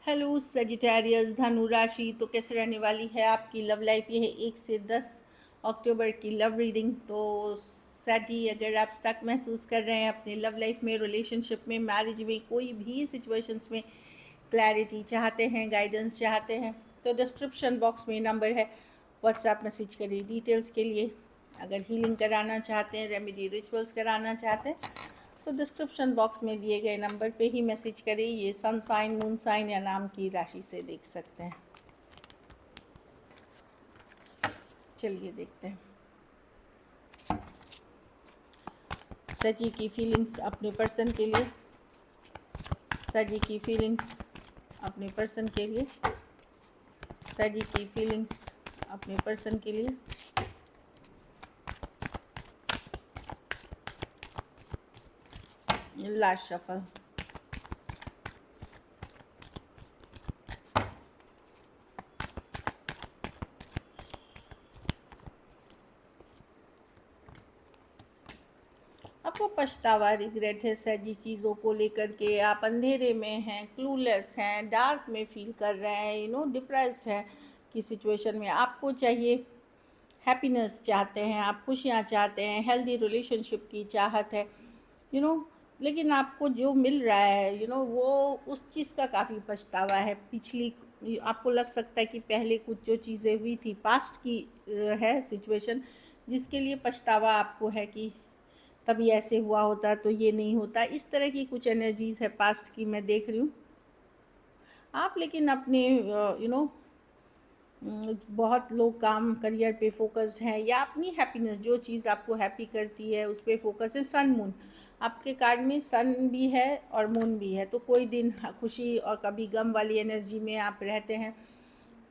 Hello Sagittarius धनु राशि, तो कैसे रहने वाली है आपकी लव लाइफ। ये है 1 से 10 अक्टूबर की लव रीडिंग। तो सजी, अगर आप स्टक महसूस कर रहे हैं अपने लव लाइफ में, रिलेशनशिप में, मैरिज में, कोई भी सिचुएशंस में क्लैरिटी चाहते हैं, गाइडेंस चाहते हैं, तो डिस्क्रिप्शन बॉक्स में नंबर है, व्हाट्सएप मैसेज करिए डिटेल्स के लिए। अगर हीलिंग कराना चाहते हैं, रेमेडी रिचुअल्स कराना चाहते हैं, तो डिस्क्रिप्शन बॉक्स में दिए गए नंबर पे ही मैसेज करें। ये सन साइन, मून साइन या नाम की राशि से देख सकते हैं। चलिए देखते हैं सजी की फीलिंग्स अपने पर्सन के लिए। सजी की फीलिंग्स अपने पर्सन के लिए। सजी की फीलिंग्स अपने पर्सन के लिए। Last shuffle. आपको पछतावा, रिग्रेट है सजी चीज़ों को लेकर के। आप अंधेरे में हैं, क्लूलेस हैं, डार्क में फील कर रहे हैं, डिप्रेस्ड हैं कि सिचुएशन में। आपको चाहिए हैप्पीनेस, चाहते हैं आप, खुशियाँ चाहते हैं, हेल्दी रिलेशनशिप की चाहत है, यू नो लेकिन आपको जो मिल रहा है वो उस चीज़ का काफ़ी पछतावा है। पिछली आपको लग सकता है कि पहले कुछ जो चीज़ें हुई थी, पास्ट की है सिचुएशन, जिसके लिए पछतावा आपको है कि तभी ऐसे हुआ होता तो ये नहीं होता। इस तरह की कुछ एनर्जीज़ है पास्ट की, मैं देख रही हूँ आप। लेकिन अपने बहुत लोग काम करियर पे फोकस्ड हैं, या अपनी हैप्पीनेस, जो चीज़ आपको हैप्पी करती है उस पर फोकस है। सन मून आपके कार्ड में सन भी है और मून भी है, तो कोई दिन खुशी और कभी गम वाली एनर्जी में आप रहते हैं।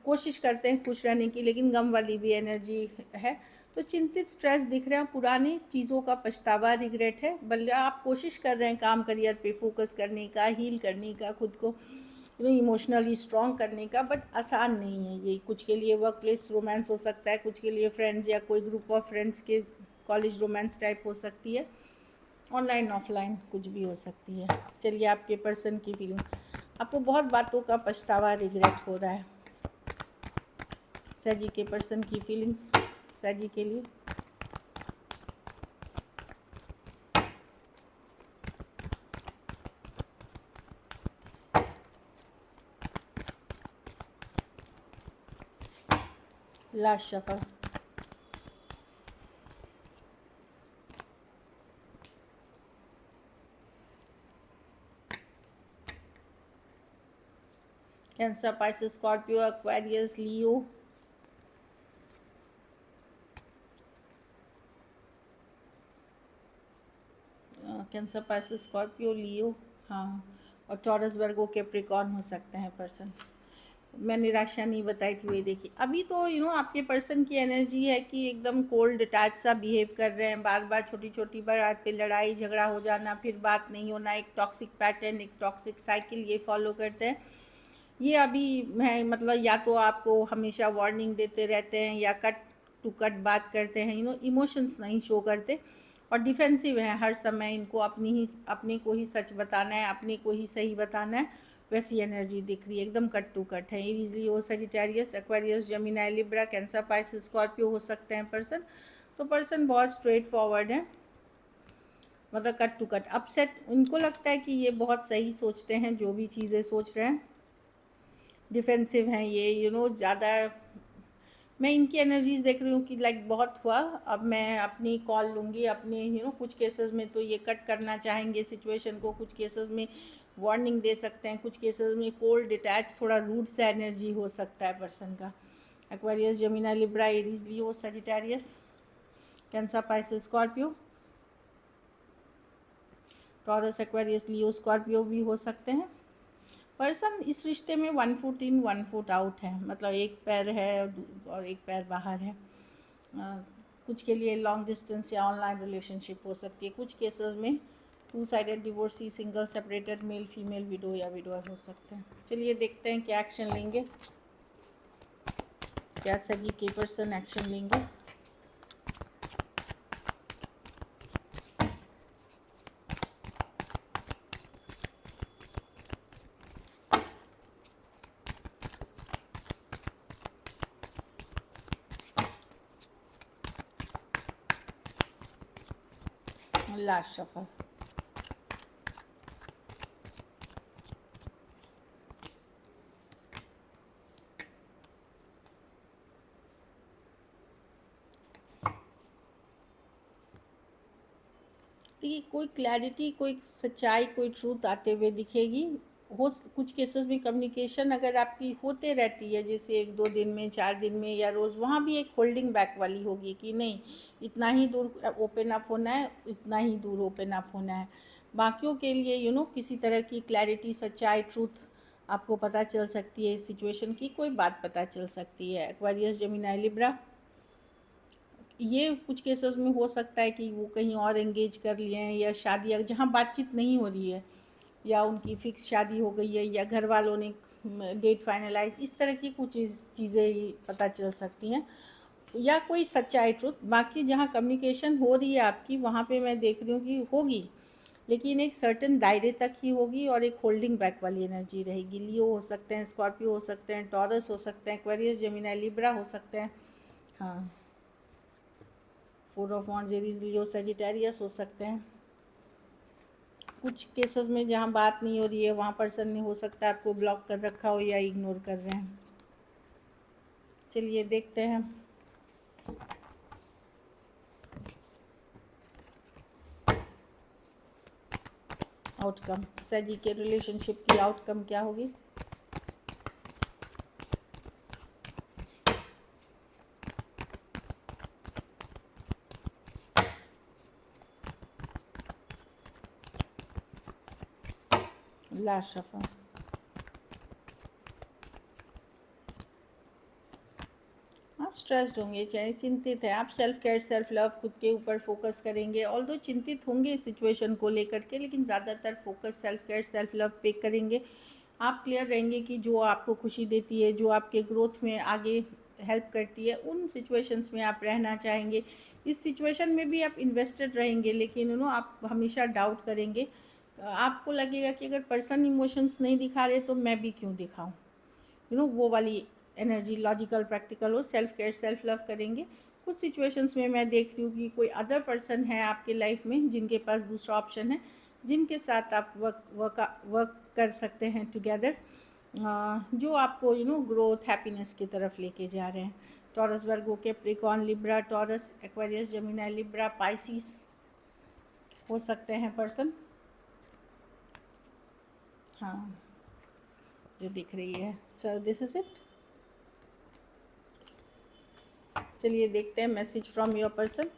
कोशिश करते हैं खुश रहने की, लेकिन गम वाली भी एनर्जी है। तो चिंतित, स्ट्रेस दिख रहे हैं, पुरानी चीज़ों का पछतावा, रिग्रेट है। बल्कि आप कोशिश कर रहे हैं काम करियर पे फोकस करने का, हील करने का, खुद को इमोशनली स्ट्रॉन्ग करने का, बट आसान नहीं है ये। कुछ के लिए वर्क प्लेस रोमांस हो सकता है, कुछ के लिए फ्रेंड्स या कोई ग्रुप ऑफ फ्रेंड्स के कॉलेज रोमांस टाइप हो सकती है, ऑनलाइन ऑफलाइन कुछ भी हो सकती है। चलिए आपके पर्सन की फीलिंग। आपको बहुत बातों का पछतावा, रिग्रेट हो रहा है। सजी के पर्सन की फीलिंग्स सजी के लिए। Last shuffle. Cancer, Pisces, Scorpio, Aquarius, Leo. Cancer, Pisces, Scorpio, Leo, हाँ, और टॉरस, वर्गो, कैप्रिकॉर्न हो सकते हैं पर्सन। मैं निराशा नहीं बताई थी, वही देखिए। अभी तो आपके पर्सन की एनर्जी है कि एकदम कोल्ड डिटैच सा बिहेव कर रहे हैं, बार बार छोटी छोटी बात पे लड़ाई झगड़ा हो जाना, फिर बात नहीं होना, एक टॉक्सिक पैटर्न, एक टॉक्सिक साइकिल ये फॉलो करते हैं। ये अभी है, मतलब या तो आपको हमेशा वार्निंग देते रहते हैं, या कट टू कट बात करते हैं, इमोशंस नहीं शो करते, और डिफेंसिव हैं हर समय। इनको अपने को ही सच बताना है, अपने को ही सही बताना है, वैसी एनर्जी दिख रही है। एकदम कट टू कट है। इजीली वो Sagittarius, Aquarius, Gemini, Libra, cancer, Pisces, Scorpio हो सकते हैं पर्सन। तो पर्सन बहुत स्ट्रेट फॉरवर्ड है, मतलब कट टू कट। अपसेट, उनको लगता है कि ये बहुत सही सोचते हैं, जो भी चीज़ें सोच रहे हैं। डिफेंसिव हैं ये, ज़्यादा। मैं इनकी एनर्जीज देख रही हूँ कि लाइक बहुत हुआ, अब मैं अपनी कॉल लूँगी अपने। कुछ केसेस में तो ये कट करना चाहेंगे सिचुएशन को, कुछ केसेस में वार्निंग दे सकते हैं, कुछ केसेस में कोल्ड डिटैच, थोड़ा रूड सा एनर्जी हो सकता है पर्सन का। Aquarius, Gemini, Libra, Aries, Leo, Sagittarius, Cancer, Pisces, Scorpio, Taurus, Aquarius, Leo, Scorpio भी हो सकते हैं। पर्सन इस रिश्ते में 1 फुट इन 1 फुट आउट है, मतलब एक पैर है और एक पैर बाहर है। कुछ के लिए लॉन्ग डिस्टेंस या ऑनलाइन रिलेशनशिप हो सकती है, कुछ केसेस में 2 sided divorcee, single, separated, male female, window या विडोअर हो सकते हैं। चलिए देखते हैं क्या एक्शन लेंगे, क्या सगी के पर्सन एक्शन लेंगे। लास्ट सफर। देखिए कोई क्लैरिटी, कोई सच्चाई, कोई ट्रूथ आते हुए दिखेगी। हो कुछ केसेस में कम्युनिकेशन अगर आपकी होते रहती है, जैसे 1-2 दिन में, 4 दिन में या रोज़, वहाँ भी एक होल्डिंग बैक वाली होगी कि नहीं इतना ही दूर ओपन अप होना है, इतना ही दूर ओपन अप होना है। बाकियों के लिए किसी तरह की क्लैरिटी, सच्चाई, ट्रूथ आपको पता चल सकती है, इस सिचुएशन की कोई बात पता चल सकती है। एक्वेरियस, जेमिनी, लिब्रा, ये कुछ केसेस में हो सकता है कि वो कहीं और एंगेज कर लिए हैं, या शादी जहाँ बातचीत नहीं हो रही है, या उनकी फ़िक्स शादी हो गई है, या घर वालों ने डेट फाइनलाइज, इस तरह की कुछ चीज़ें पता चल सकती हैं, या कोई सच्चाई, ट्रुथ। बाकी जहाँ कम्युनिकेशन हो रही है आपकी, वहाँ पे मैं देख रही हूँ कि होगी, लेकिन एक सर्टेन दायरे तक ही होगी, और एक होल्डिंग बैक वाली एनर्जी रहेगी। लियो हो सकते हैं, स्कॉर्पियो हो सकते हैं, टॉरस हो सकते हैं, एक्वेरियस, जेमिनी, लिब्रा हो सकते हैं। हाँ, 4 of wands, Aries, Leo, Sagittarius हो सकते हैं। कुछ केसेस में जहाँ बात नहीं हो रही है, वहाँ पर्सन ने हो सकता है आपको ब्लॉक कर रखा हो या इग्नोर कर रहे हैं। चलिए देखते हैं आउटकम, सजी के रिलेशनशिप की आउटकम क्या होगी। लास्ट सफर। आप स्ट्रेस्ड होंगे, चाहे चिंतित है, आप सेल्फ केयर, सेल्फ लव, खुद के ऊपर फोकस करेंगे। ऑल्दो चिंतित होंगे इस सिचुएशन को लेकर के, लेकिन ज़्यादातर focus self care, self love पे करेंगे। आप क्लियर रहेंगे कि जो आपको खुशी देती है, जो आपके ग्रोथ में आगे हेल्प करती है, उन सिचुएशंस में आप रहना चाहेंगे। इस सिचुएशन में भी आप इन्वेस्टेड रहेंगे, लेकिन आप हमेशा डाउट करेंगे। आपको लगेगा कि अगर पर्सन इमोशंस नहीं दिखा रहे तो मैं भी क्यों दिखाऊं, वो वाली एनर्जी, लॉजिकल, प्रैक्टिकल हो, सेल्फ केयर, सेल्फ लव करेंगे। कुछ सिचुएशंस में मैं देख रही हूँ कि कोई अदर पर्सन है आपके लाइफ में, जिनके पास दूसरा ऑप्शन है, जिनके साथ आप वर्क कर सकते हैं टुगेदर, जो आपको ग्रोथ, हैप्पीनेस की तरफ लेके जा रहे हैं। Taurus, Virgo, Capricorn, Libra, Taurus, Aquarius, Gemini, Libra, Pisces हो सकते हैं पर्सन। हाँ, जो दिख रही है। So this is it. चलिए देखते हैं message from your person.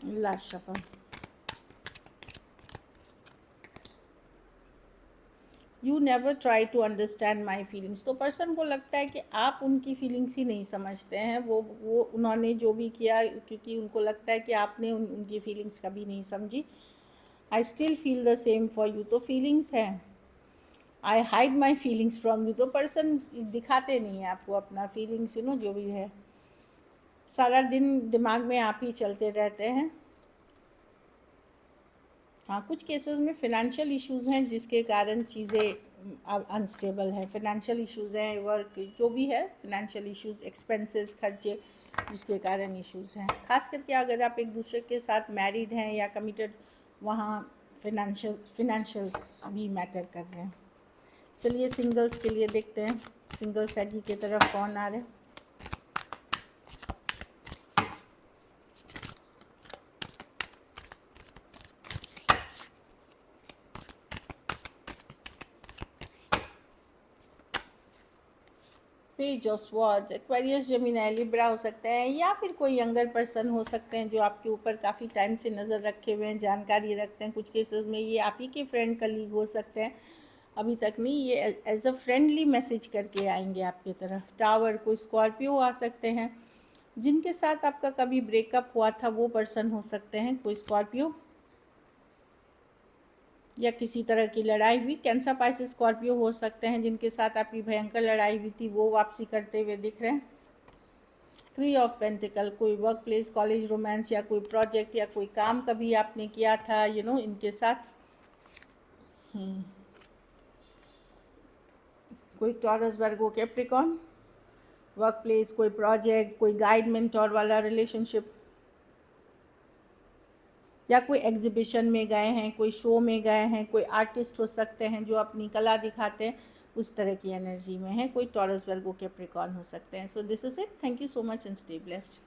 Last shuffle. You never try to understand my feelings. तो पर्सन को लगता है कि आप उनकी फीलिंग्स ही नहीं समझते हैं। वो उन्होंने जो भी किया, क्योंकि उनको लगता है कि आपने उनकी फीलिंग्स कभी नहीं समझी। I still feel the same for you, तो फीलिंग्स हैं। आई hide my feelings from you, तो पर्सन दिखाते नहीं है आपको अपना फीलिंग्स, जो भी है। सारा दिन दिमाग में आप ही चलते रहते हैं। हाँ, कुछ केसेस में फिनेंशियल इश्यूज़ हैं, जिसके कारण चीज़ें अनस्टेबल है। फिनेंशियल इश्यूज़ हैं, वर्क जो भी है, फिनेंशियल इश्यूज़, एक्सपेंसेस, खर्चे, जिसके कारण इश्यूज़ हैं। खास करके अगर आप एक दूसरे के साथ मैरिड हैं या कमिटेड, वहाँ फिनेंशियल्स भी मैटर कर रहे हैं। चलिए सिंगल्स के लिए देखते हैं, सिंगल सैगी की तरफ कौन आ रहे हैं। Page of swords, Aquarius, Gemini, Libra हो सकते हैं, या फिर कोई यंगर पर्सन हो सकते हैं जो आपके ऊपर काफ़ी टाइम से नज़र रखे हुए हैं, जानकारी रखते हैं। कुछ केसेस में ये आप ही के फ्रेंड, कलीग हो सकते हैं। अभी तक नहीं, ये एज अ फ्रेंडली मैसेज करके आएंगे आपकी तरफ। टावर, कोई स्कॉर्पियो आ सकते हैं, जिनके साथ आपका कभी ब्रेकअप हुआ था, वो पर्सन हो सकते हैं, कोई स्कॉर्पियो, या किसी तरह की लड़ाई हुई। कैंसर, पाइसेस, स्कॉर्पियो हो सकते हैं, जिनके साथ आपकी भयंकर लड़ाई हुई थी, वो वापसी करते हुए दिख रहे हैं। 3 ऑफ पेंटिकल, कोई वर्क प्लेस, कॉलेज, रोमांस, या कोई प्रोजेक्ट या कोई काम कभी आपने किया था इनके साथ। कोई Taurus Virgo Capricorn, work place, कोई प्रोजेक्ट, कोई गाइड मेंटोर वाला रिलेशनशिप, या कोई एग्जीबिशन में गए हैं, कोई शो में गए हैं, कोई आर्टिस्ट हो सकते हैं जो अपनी कला दिखाते हैं, उस तरह की एनर्जी में है, कोई टॉरस वर्गो कैप्रिकॉन हो सकते हैं. सो this is it. Thank you so much and stay blessed.